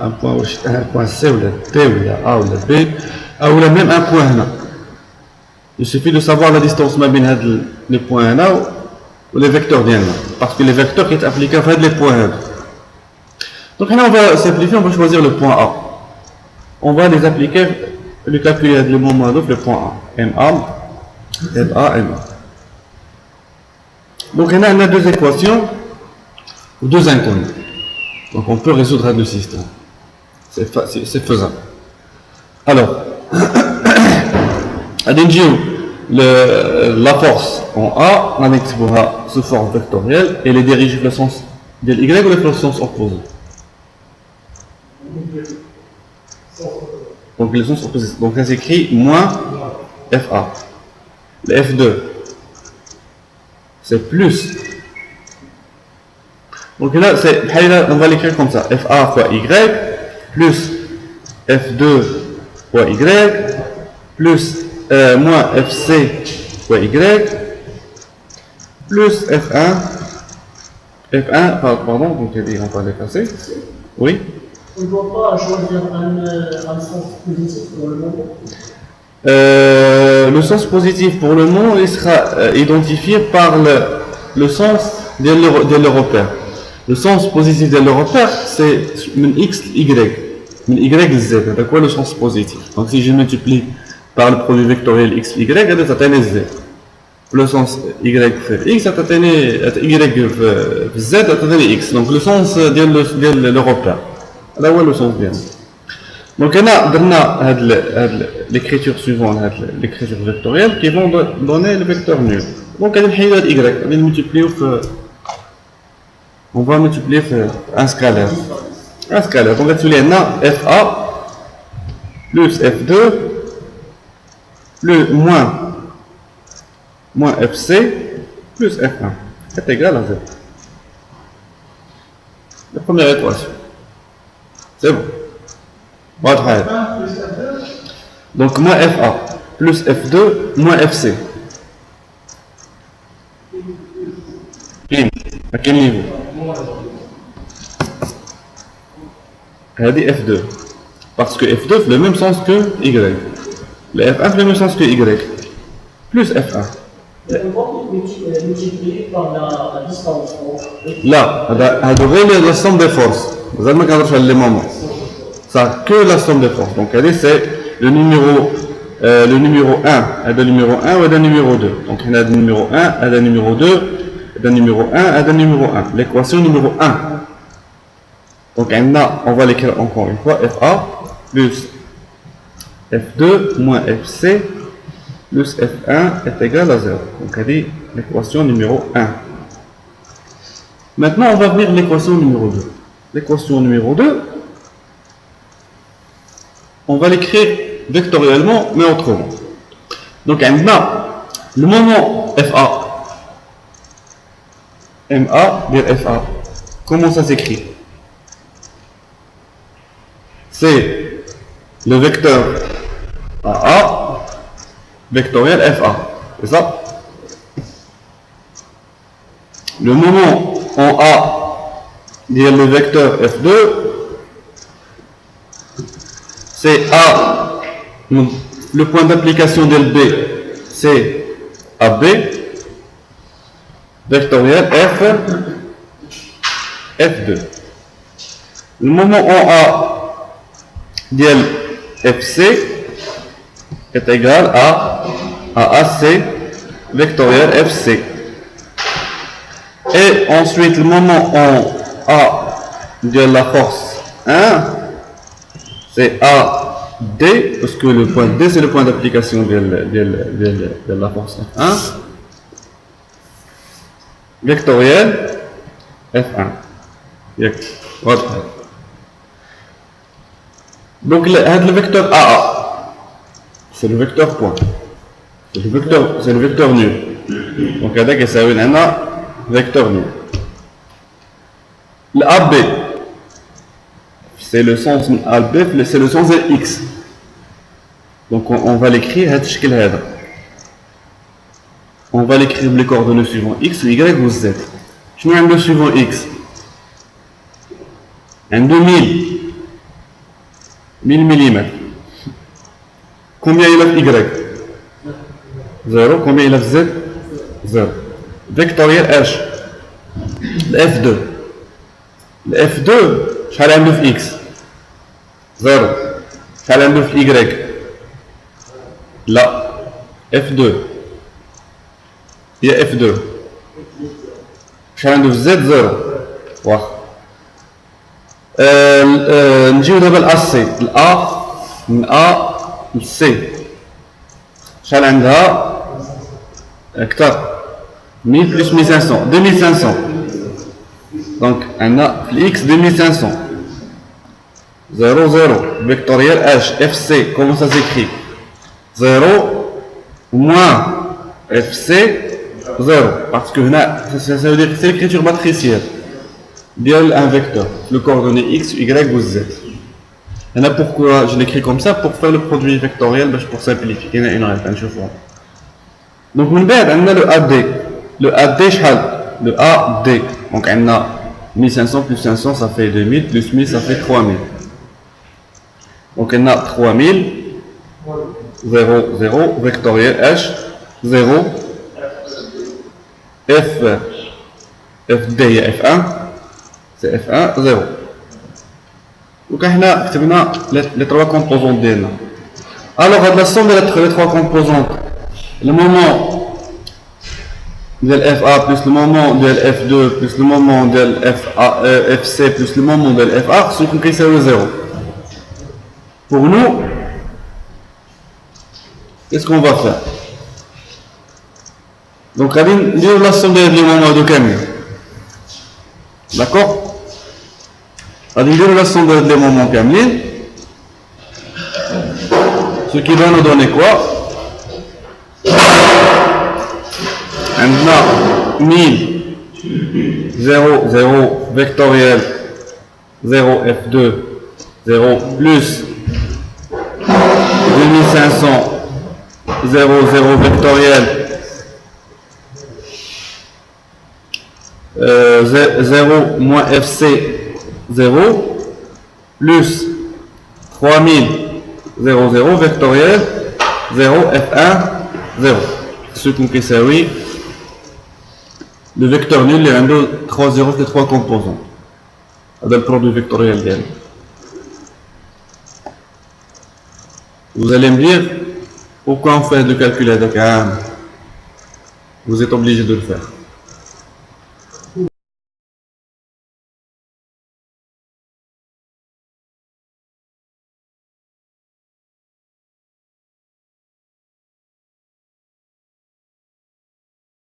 un point C ou la T ou la A ou la B, ou même un point là. Il suffit de savoir la distance entre les points là ou les vecteurs d'N. Parce que les vecteurs qui sont appliqués à les points. Donc là, on va simplifier, on va choisir le point A. On va les appliquer, le calculer le moment de le point A. MA, MA, MA. Donc là, on a deux équations, ou deux inconnues. Donc on peut résoudre le système. C'est faisable. Alors, la force en A, on écrira sous forme vectorielle et les dirige le sens de Y ou le sens opposé. Donc le sens opposé. Donc ça s'écrit moins FA. Le F2, c'est plus. Donc là, on va l'écrire comme ça. FA fois Y plus F2 fois Y plus moins FC fois Y plus F1 pardon, donc on va l'effacer. Oui. On ne doit pas choisir un sens positif pour le moment. Le sens positif pour le mot il sera identifié par le sens de le repère. Le sens positif de le repère, c'est X, Y. Y, Z. C'est quoi le sens positif? Donc si je multiplie par le produit vectoriel X, Y, ça t'atteint Z. Le sens Y fait X, ça t'atteint Y fait Z, ça t'atteint X. Donc le sens de le repère. Là où est le sens bien. Donc on a l'écriture suivante, l'écriture vectorielle, qui vont donner le vecteur nul. Donc on va multiplier un scalaire. Un scalaire. Donc on a FA plus F2 plus moins FC plus F1 est égal à Z. La première équation. C'est bon. Donc moins FA plus F2 moins FC. À quel niveau? Elle dit F2. Parce que F2 fait le même sens que Y. Le F1 fait le même sens que Y. Plus F1. On va multiplier par la distance. Là, la somme des forces. Vous allez me faire les moments. Ça que la somme des forces. Donc c'est le numéro 1 et le numéro 1 et le numéro 2. Donc il y a le numéro 1 et le numéro 2 et le numéro 1 et le numéro 1. L'équation numéro 1. Donc on va l'écrire encore une fois. FA plus F2 moins FC plus F1 est égal à 0. Donc elle dit l'équation numéro 1. Maintenant on va venir l'équation numéro 2. L'équation numéro 2, on va l'écrire vectoriellement mais autrement. Donc on a le moment FA MA dire FA. Comment ça s'écrit? C'est le vecteur AA vectoriel FA. C'est ça? Le moment en A dire le vecteur F2, c'est A. Le point d'application de B, c'est AB vectoriel F2. Le moment en A d'IL FC est égal à AC vectoriel FC. Et ensuite, le moment en A de la force 1, c'est AD, parce que le point D, c'est le point d'application de la force 1, vectoriel F1. Donc le vecteur AA, c'est le vecteur point. C'est le vecteur nul. Donc il y a un vecteur nul. Le AB, c'est le sens AB, c'est le sens de X. Donc on va l'écrire on va l'écrire les coordonnées suivantes X, Y ou Z. Je mets le suivant X. Un 2000 1000 mm. Combien il a de Y? 0. Combien il a de Z? 0. Vectoriel H. Le F2. Le F2, شحال عنده في X? 0. شحال عنده في Y? لا. F2. هي F2. شحال عنده في Z? 0. واخا. نجيو دابا الأ سي. الأ من أ لسي. شحال عندها؟ أكثر. 1000 plus 1500. 2500. Donc, on a x 2500. 0, 0. Vectoriel H, FC. Comment ça s'écrit? 0 moins FC 0. Parce que ça veut dire que c'est l'écriture matricielle. Bien un vecteur. Le coordonnée x, y ou z. Et là, pourquoi je l'écris comme ça? Pour faire le produit vectoriel, pour simplifier. Il y a une réponse. Donc, on a le AD. Le AD, le AD. Donc, on a 1500 plus 500, ça fait 2000, plus 1000, ça fait 3000. Donc, on a 3000, 0, 0, vectoriel H, 0, F, FD et F1, c'est F1, 0. Donc, on a les trois composantes d'N. Alors, la somme de les trois composantes, le moment de FA plus le moment de F2 plus le moment de FC plus le moment de FA, ce qui c'est le 0. Pour nous, qu'est-ce qu'on va faire? Donc, on va dire la somme des moments de Camille. D'accord? On va dire la somme des moments Camille. Ce qui va nous donner quoi? On a 1000, 0, 0, vectoriel, 0, F2, 0, plus 2500, 0, 0, vectoriel, 0, moins FC, 0, plus 3000, 0, 0, vectoriel, 0, F1, 0. Ce qui c'est oui. Le vecteur nul, il y a 3 zéros et 3 composants. C'est le produit vectoriel. Vous allez me dire pourquoi on fait le calcul avec un. Vous êtes obligé de le faire.